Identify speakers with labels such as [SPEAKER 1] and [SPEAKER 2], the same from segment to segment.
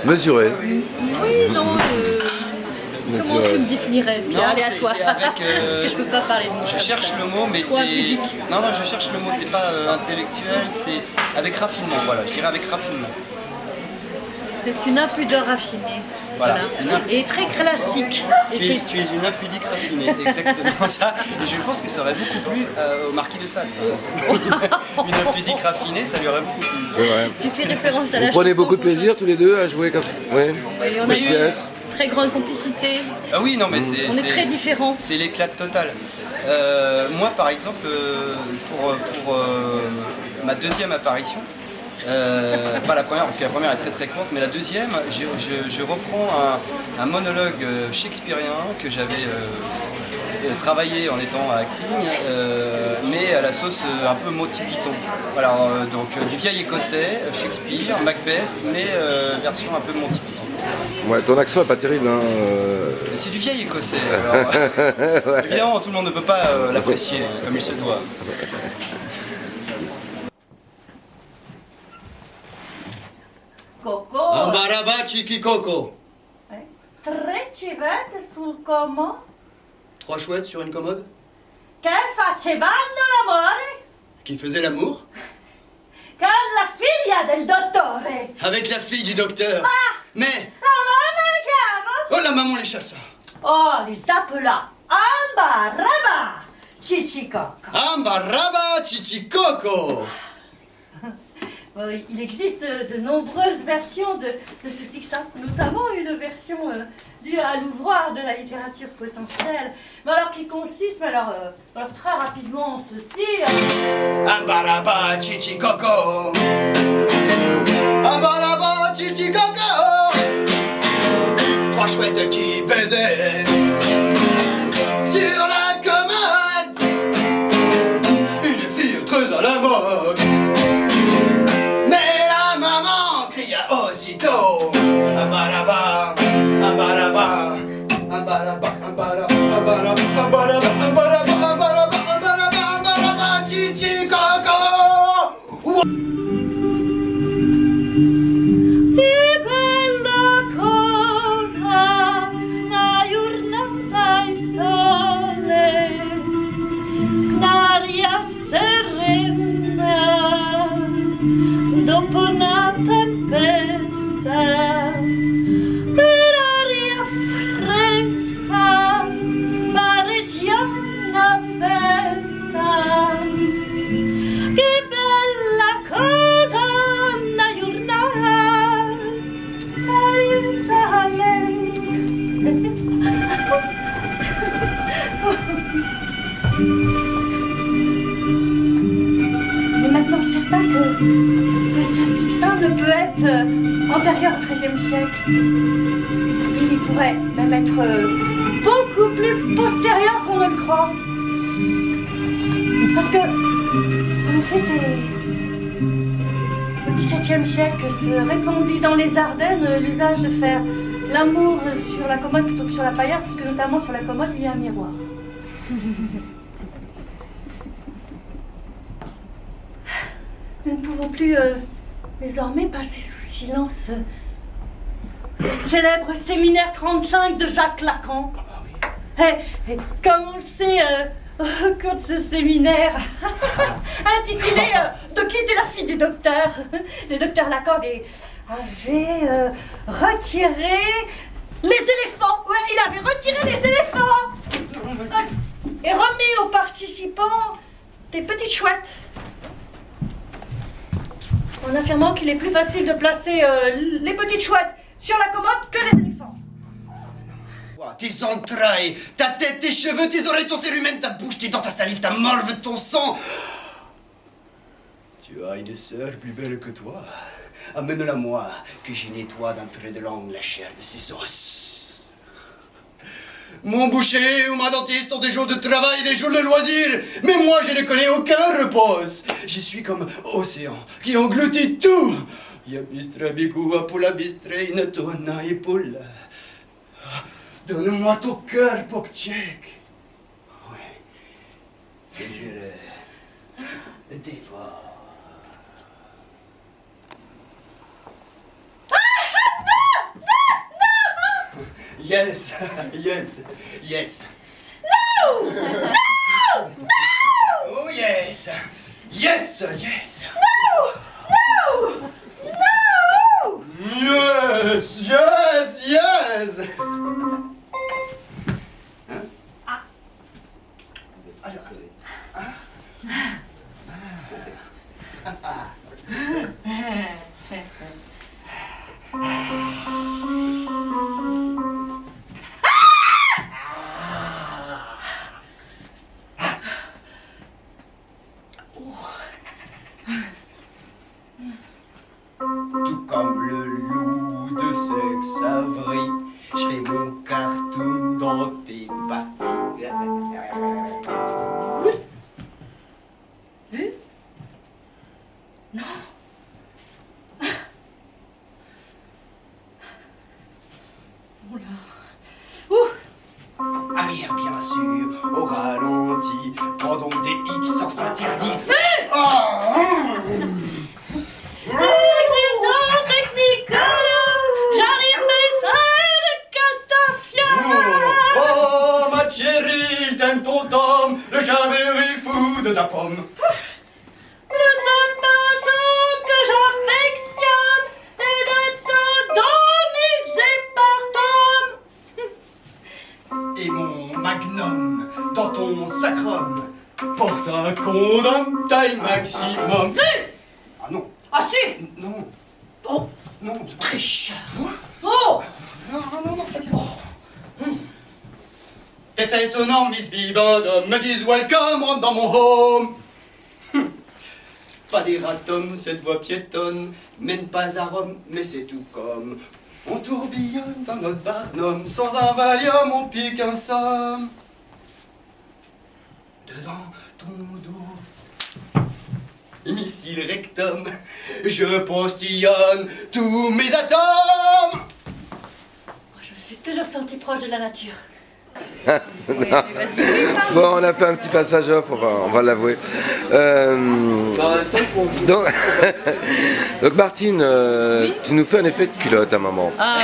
[SPEAKER 1] Mesuré.
[SPEAKER 2] Oui, non. Comment tu me définirais? Pierre, allez à toi.
[SPEAKER 3] Avec,
[SPEAKER 2] Parce que je peux pas parler de moi.
[SPEAKER 3] Je cherche le mot, mais c'est... Non, je cherche le mot, c'est pas intellectuel, c'est avec raffinement, voilà, je dirais avec raffinement.
[SPEAKER 2] C'est une impudeur raffinée.
[SPEAKER 3] Voilà.
[SPEAKER 2] Et très classique.
[SPEAKER 3] Tu es une impudique raffinée, exactement ça. Et je pense que ça aurait beaucoup plu au marquis de Sade. Une impudique raffinée, ça lui aurait beaucoup plu.
[SPEAKER 1] C'est vrai.
[SPEAKER 2] Tu fais référence à la
[SPEAKER 1] Vous
[SPEAKER 2] chanson.
[SPEAKER 1] prenez beaucoup de plaisir tous les deux à jouer comme... Ouais.
[SPEAKER 2] Et on a une très grande complicité.
[SPEAKER 3] Ah oui, non mais c'est...
[SPEAKER 2] On est très différents.
[SPEAKER 3] C'est l'éclat total. Moi par exemple, pour ma deuxième apparition, pas la première parce que la première est très très courte, mais la deuxième, je reprends un monologue shakespearien que j'avais travaillé en étant acting, mais à la sauce un peu Monty Python. Alors donc du vieil écossais, Shakespeare, Macbeth, mais version un peu Monty Python.
[SPEAKER 1] Ouais, ton accent est pas terrible, hein.
[SPEAKER 3] C'est du vieil écossais. Alors, ouais. Évidemment, tout le monde ne peut pas l'apprécier comme il se doit.
[SPEAKER 4] Coco.
[SPEAKER 5] Ambaraba Chiki Coco.
[SPEAKER 4] Tre civette sul como.
[SPEAKER 5] 3 chouettes sur une commode.
[SPEAKER 4] Che facevano l'amore
[SPEAKER 5] Qui faisait l'amour
[SPEAKER 4] con la figlia del dottore.
[SPEAKER 5] avec la fille du docteur. Mais...
[SPEAKER 4] La mamma le chiama.
[SPEAKER 5] Oh, la maman les chassa.
[SPEAKER 4] Oh, li s'appela Ambaraba Chichicoco.
[SPEAKER 5] Ambaraba Chichi Coco.
[SPEAKER 4] Il existe de nombreuses versions de ce succès, notamment une version due à l'ouvroir de la littérature potentielle, mais alors qui consiste, alors très rapidement en ceci.
[SPEAKER 5] Ambaraba Chichi Coco. Ambaraba Chichi Coco. 3 chouettes qui baisaient sur la commode. Une fille très à la mode. Aussitôt, ambaraba, ambaraba, ambaraba, ambaraba, ambaraba, ambaraba, ambaraba, ambaraba, ambaraba, ambaraba, Chichi Coco.
[SPEAKER 4] Che bella cosa, una giornata al sole, l'aria serena, dopo una tempesta. L'aria fresca, pareggiana festa. Che bella cosa, una giornata al sole. Il est maintenant certain que ce succès ne peut être antérieur au XIIIe siècle. Il pourrait même être beaucoup plus postérieur qu'on ne le croit. Parce que, en effet, c'est au XVIIe siècle que se répandit dans les Ardennes l'usage de faire l'amour sur la commode plutôt que sur la paillasse, parce que notamment sur la commode, il y a un miroir. Nous ne pouvons plus désormais passer sous silence le célèbre séminaire 35 de Jacques Lacan. Et comme on le sait, au cours de ce séminaire intitulé De qui était la fille du docteur, le docteur Lacan avait retiré les éléphants. Ouais, il avait retiré les éléphants et remis aux participants des petites chouettes. En affirmant qu'il est plus facile de placer les petites chouettes sur la commode que les éléphants.
[SPEAKER 5] Tes entrailles, ta tête, tes cheveux, tes oreilles, ton cérumen, ta bouche, tes dents, ta salive, ta morve, ton sang. Tu as une sœur plus belle que toi. Amène-la moi, que j'y nettoie d'un trait de langue la chair de ses os. Mon boucher ou ma dentiste ont des jours de travail et des jours de loisirs, mais moi je ne connais aucun repos. Je suis comme océan qui engloutit tout. Yabistra biku apula bistre inatona epula. Donne-moi ton cœur, Popchek. Ouais. Que je le dévore. Yes, yes, yes.
[SPEAKER 4] No! No!
[SPEAKER 5] Oh yes! Yes, yes!
[SPEAKER 4] No! No!
[SPEAKER 5] Yes, yes, yes! Tout comme le loup de sexe avril, je fais mon cartoon dans tes parties.
[SPEAKER 4] Vu? Non. Oh là. Ouh.
[SPEAKER 5] Arrière bien sûr, au ralenti, quand donc des X sans s'interdire. Ah,
[SPEAKER 4] Accident technical. J'arrive mes frères de Castafiore.
[SPEAKER 5] oh, ma chérie, t'aimes ton tome, le jamais est fou de ta pomme.
[SPEAKER 4] Le seul pinceau que j'affectionne est d'être sodomisé par Tom.
[SPEAKER 5] Et mon magnum dans ton sacrum porte un condom taille maximum. Ah non,
[SPEAKER 4] Ah si.
[SPEAKER 5] non,
[SPEAKER 4] Oh.
[SPEAKER 5] non, je triche.
[SPEAKER 4] Oh.
[SPEAKER 5] Non, non, non, non, pas dire. Tes fesses aux normes, Miss Bibendum, me disent welcome, rentre dans mon home. Pas d'erratum, cette voie piétonne mène pas à Rome, mais c'est tout comme. On tourbillonne dans notre barnum, sans un Valium, on pique un somme. Dedans ton dos, missile rectum, je postillonne tous mes atomes.
[SPEAKER 4] Moi, je me suis toujours sentie proche de la nature.
[SPEAKER 1] Bon, on a fait un petit passage off, on va l'avouer. Donc, donc Martine, tu nous fais un effet de culotte à un moment.
[SPEAKER 2] Ah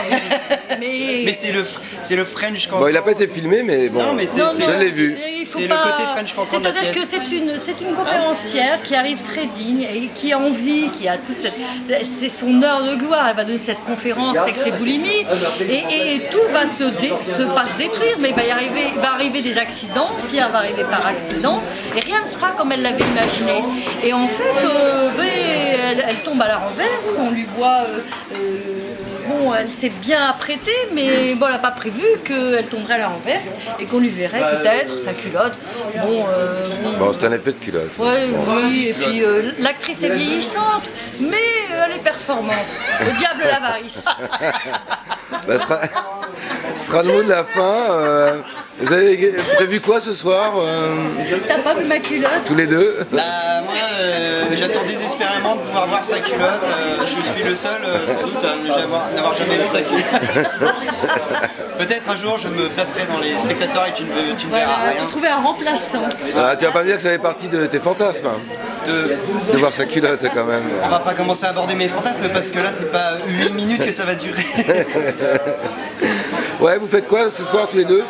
[SPEAKER 2] oui.
[SPEAKER 3] Mais c'est le French cancan.
[SPEAKER 1] Bon, il n'a pas été filmé, mais bon,
[SPEAKER 3] Non, mais c'est-
[SPEAKER 1] je l'ai vu.
[SPEAKER 3] C'est le côté French cancan de la
[SPEAKER 2] C'est-à-dire que
[SPEAKER 3] pièce.
[SPEAKER 2] c'est une conférencière qui arrive très digne et qui a envie, qui a tout cette... C'est son heure de gloire, elle va donner cette conférence, sexe et boulimie, et tout va pas se détruire, mais il va arriver des accidents, Pierre va arriver par accident, et rien ne sera comme elle l'avait imaginé. Et en fait, elle tombe à la renverse, on lui voit... bon, elle s'est bien apprêtée, mais bon, elle n'a pas prévu qu'elle tomberait à la renverse et qu'on lui verrait peut-être sa culotte.
[SPEAKER 1] Bon, c'est un effet de culotte.
[SPEAKER 2] Ouais, oui, et puis l'actrice est vieillissante, mais elle est performante. Au diable l'avarice.
[SPEAKER 1] Bah, ce sera le mot de la fin. Vous avez prévu quoi ce soir
[SPEAKER 2] T'as pas vu ma culotte?
[SPEAKER 1] tous les deux?
[SPEAKER 3] Bah, moi, j'attends désespérément de pouvoir voir sa culotte. Je suis le seul, sans doute, à n'avoir jamais vu sa culotte. Peut-être un jour, je me placerai dans les spectateurs et tu ne verras
[SPEAKER 2] Voilà,
[SPEAKER 3] rien.
[SPEAKER 2] faut trouver un remplaçant.
[SPEAKER 1] Ah, tu vas pas me dire que ça fait partie de tes fantasmes, hein, de voir sa culotte quand même.
[SPEAKER 3] On va pas commencer à aborder mes fantasmes parce que là, c'est pas 8 minutes que ça va durer.
[SPEAKER 1] Ouais, vous faites quoi ce soir tous les deux?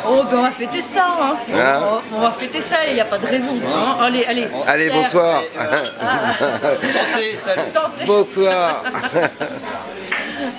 [SPEAKER 2] Oh, ben on va fêter ça, hein.
[SPEAKER 1] Hein?
[SPEAKER 2] On va fêter ça, il n'y a pas de raison. Hein. Allez, allez.
[SPEAKER 1] Allez,
[SPEAKER 2] Pierre.
[SPEAKER 1] bonsoir.
[SPEAKER 3] Santé, salut.
[SPEAKER 2] Santé.
[SPEAKER 1] Bonsoir.